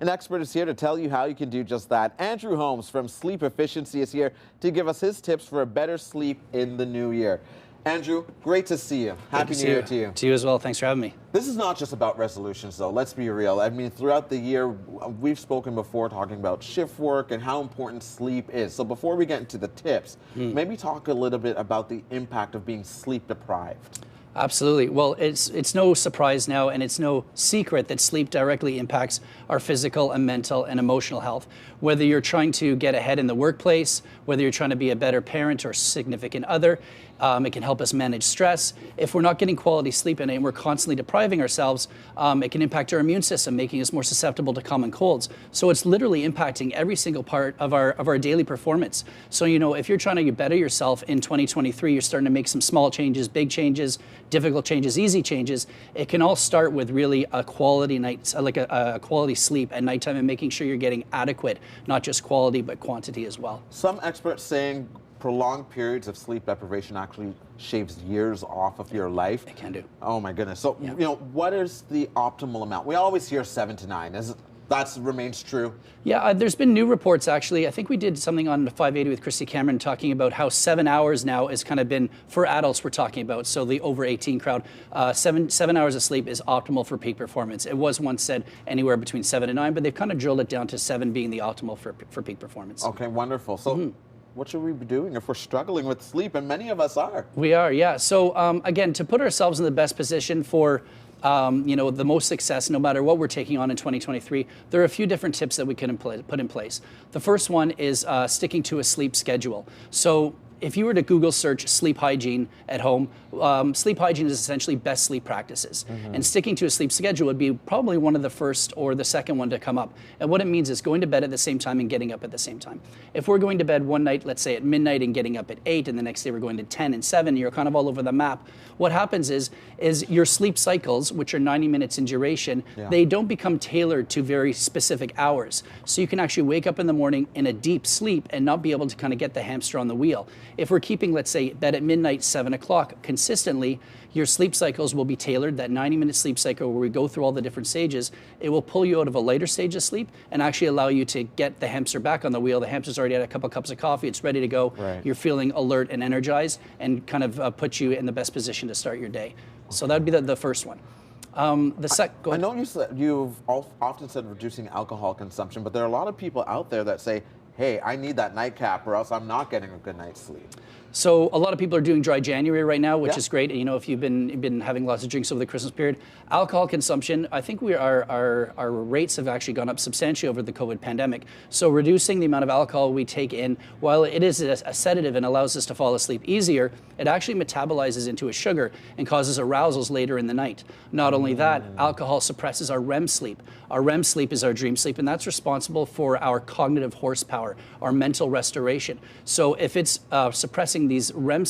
An expert is here to tell you how you can do just that. Andrew Holmes from Sleep Efficiency is here to give us his tips for a better sleep in the new year. Andrew, great to see you. Happy New Year to you. To you as well. Thanks for having me. This is not just about resolutions, though. Let's be real. I mean, throughout the year, we've spoken before talking about shift work and how important sleep is. So before we get into the tips, maybe talk a little bit about the impact of being sleep deprived. Absolutely. Well, it's no surprise now, and it's no secret that sleep directly impacts our physical and mental and emotional health. Whether you're trying to get ahead in the workplace, whether you're trying to be a better parent or significant other, it can help us manage stress. If we're not getting quality sleep and we're constantly depriving ourselves, it can impact our immune system, making us more susceptible to common colds. So it's literally impacting every single part of our daily performance. So, you know, if you're trying to better yourself in 2023, you're starting to make some small changes, big changes, difficult changes, easy changes. It can all start with really a quality night, like a quality sleep at nighttime, and making sure you're getting adequate, not just quality, but quantity as well. Some experts saying prolonged periods of sleep deprivation actually shaves years off of your life. It can do. Oh my goodness. So, you know, what is the optimal amount? We always hear 7 to 9. That remains true? Yeah, there's been new reports actually. I think we did something on 580 with Christy Cameron talking about how 7 hours now has kind of been, for adults we're talking about, so the over 18 crowd, 7 hours of sleep is optimal for peak performance. It was once said anywhere between 7 and 9, but they've kind of drilled it down to 7 being the optimal for peak performance. Okay, wonderful. So what should we be doing if we're struggling with sleep? And many of us are. We are, yeah. So again, to put ourselves in the best position for you know, the most success, no matter what we're taking on in 2023, there are a few different tips that we can put in place. The first one is sticking to a sleep schedule. So if you were to Google search sleep hygiene at home, sleep hygiene is essentially best sleep practices. And sticking to a sleep schedule would be probably one of the first or the second one to come up. And what it means is going to bed at the same time and getting up at the same time. If we're going to bed one night, let's say at midnight, and getting up at 8, and the next day we're going to 10 and 7, you're kind of all over the map. What happens is your sleep cycles, which are 90 minutes in duration, they don't become tailored to very specific hours. So you can actually wake up in the morning in a deep sleep and not be able to kind of get the hamster on the wheel. If we're keeping, let's say, bed at midnight, 7 o'clock consistently, your sleep cycles will be tailored. That 90-minute sleep cycle where we go through all the different stages, it will pull you out of a lighter stage of sleep and actually allow you to get the hamster back on the wheel. The hamster's already had a couple cups of coffee. It's ready to go. Right. You're feeling alert and energized, and kind of put you in the best position to start your day. So that would be the first one. I know you've often said reducing alcohol consumption, but there are a lot of people out there that say, hey, I need that nightcap or else I'm not getting a good night's sleep. So a lot of people are doing dry January right now, which is great. You know, if you've been having lots of drinks over the Christmas period, alcohol consumption, I think our rates have actually gone up substantially over the COVID pandemic. So reducing the amount of alcohol we take in, while it is a sedative and allows us to fall asleep easier, it actually metabolizes into a sugar and causes arousals later in the night. Not only that, alcohol suppresses our REM sleep. Our REM sleep is our dream sleep, and that's responsible for our cognitive horsepower, our mental restoration. So if it's suppressing these REM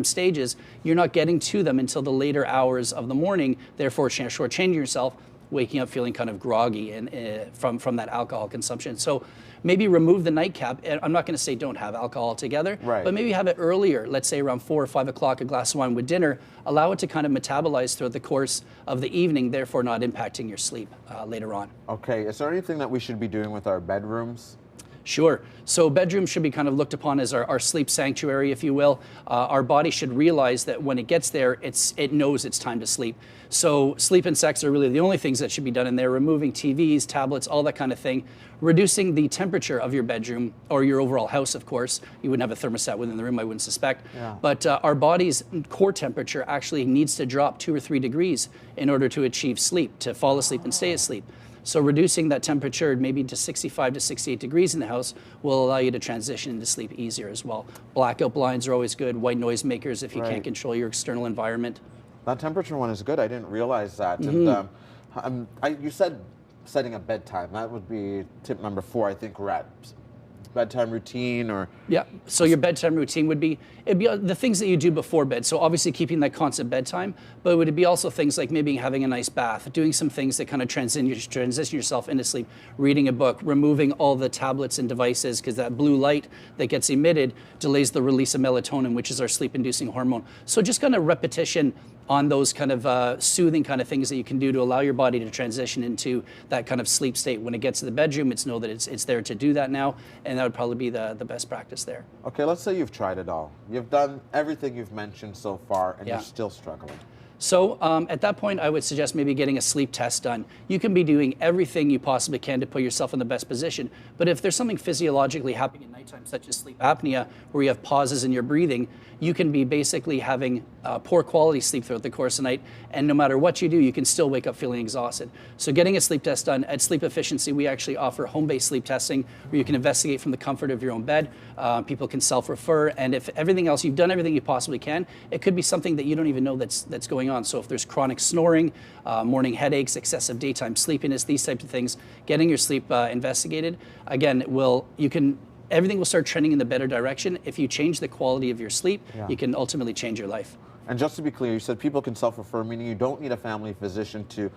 stages, you're not getting to them until the later hours of the morning, therefore shortchanging yourself, waking up feeling kind of groggy and from that alcohol consumption. So maybe remove the nightcap. I'm not going to say don't have alcohol altogether, but maybe have it earlier, let's say around 4 or 5 o'clock, a glass of wine with dinner. Allow it to kind of metabolize throughout the course of the evening, therefore not impacting your sleep later on. Okay, is there anything that we should be doing with our bedrooms? Sure. So bedrooms should be kind of looked upon as our sleep sanctuary, if you will. Our body should realize that when it gets there, it knows it's time to sleep. So sleep and sex are really the only things that should be done in there. Removing TVs, tablets, all that kind of thing. Reducing the temperature of your bedroom or your overall house, of course. You wouldn't have a thermostat within the room, I wouldn't suspect. But our body's core temperature actually needs to drop 2 or 3 degrees in order to achieve sleep, to fall asleep and stay asleep. So reducing that temperature maybe to 65 to 68 degrees in the house will allow you to transition into sleep easier as well. Blackout blinds are always good, white noise makers if you can't control your external environment. That temperature one is good. I didn't realize that. And you said setting a bedtime. That would be tip number 4. I think we're at bedtime routine or? Yeah, so your bedtime routine would be, it'd be the things that you do before bed. So obviously keeping that constant bedtime, but it would be also things like maybe having a nice bath, doing some things that kind of transition yourself into sleep, reading a book, removing all the tablets and devices, because that blue light that gets emitted delays the release of melatonin, which is our sleep-inducing hormone. So just kind of repetition on those kind of soothing kind of things that you can do to allow your body to transition into that kind of sleep state. When it gets to the bedroom, it's know that it's there to do that now, and that would probably be the best practice there. Okay, let's say you've tried it all. You've done everything you've mentioned so far, and Yeah. you're still struggling. So at that point, I would suggest maybe getting a sleep test done. You can be doing everything you possibly can to put yourself in the best position. But if there's something physiologically happening at nighttime, such as sleep apnea, where you have pauses in your breathing, you can be basically having poor quality sleep throughout the course of the night. And no matter what you do, you can still wake up feeling exhausted. So getting a sleep test done at Sleep Efficiency, we actually offer home-based sleep testing where you can investigate from the comfort of your own bed. People can self-refer. And if everything else, you've done everything you possibly can, it could be something that you don't even know that's going on. So if there's chronic snoring, morning headaches, excessive daytime sleepiness, these types of things, getting your sleep investigated, again, everything will start trending in the better direction. If you change the quality of your sleep, you can ultimately change your life. And just to be clear, you said people can self-refer, meaning you don't need a family physician to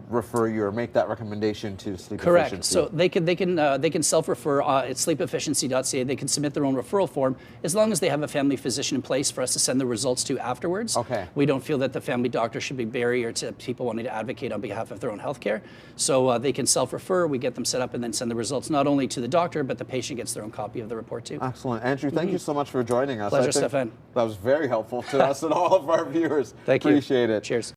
refer you or make that recommendation to Sleep Correct. Efficiency. So they can self-refer at sleepefficiency.ca. They can submit their own referral form as long as they have a family physician in place for us to send the results to afterwards. Okay. We don't feel that the family doctor should be a barrier to people wanting to advocate on behalf of their own health care. So they can self-refer. We get them set up and then send the results not only to the doctor, but the patient gets their own copy of the report too. Excellent. Andrew, thank you so much for joining us. Pleasure, I think Stefan. That was very helpful to us and all of our viewers. Thank you. Appreciate it. Cheers.